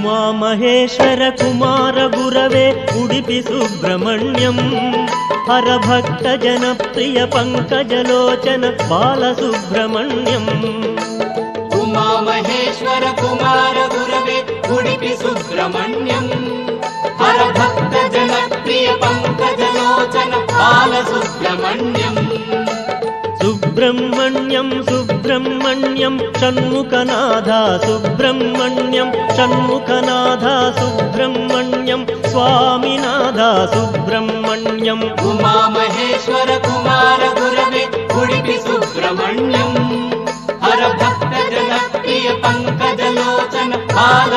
ಉಮಾಮಹೇಶ್ವರ ಕುಮಾರ ಗುರವೇ ಉಡುಪಿ ಸುಬ್ರಹ್ಮಣ್ಯಂ ಹರಭಕ್ತ ಜನಪ್ರಿಯ ಪಂಕಜಲೋಚನ ಬಾಲಸುಬ್ರಹ್ಮಣ್ಯಂ ಉಮಾಮಹೇಶ್ವರ ಕುಮಾರ ಗುರವೇ ಉಡುಪಿ ಸುಬ್ರಹ್ಮಣ್ಯಂ ಹರಭಕ್ತ ಜನಪ್ರಿಯ ಪಂಕಜಲೋಚನ ಬಾಲಸುಬ್ರಹ್ಮಣ್ಯಂ ಸುಬ್ರಹ್ಮಣ್ಯಂ ಸುಬ್ರಹ್ಮಣ್ಯಂ ಷಣ್ಮುಖನಾಥ ಸುಬ್ರಹ್ಮಣ್ಯಂ ಷಣ್ಮುಖನಾಥ ಸುಬ್ರಹ್ಮಣ್ಯಂ ಸ್ವಾಮಿನಾಥ ಸುಬ್ರಹ್ಮಣ್ಯಂ ಉಮಾಮಹೇಶ್ವರ ಕುಮಾರ ಗುರವೇ ಉಡುಪಿ ಸುಬ್ರಹ್ಮಣ್ಯಂ ಹರಭಕ್ತ ಜನಪ್ರಿಯ ಪಂಕಜಲೋಚನ ಬಾಲ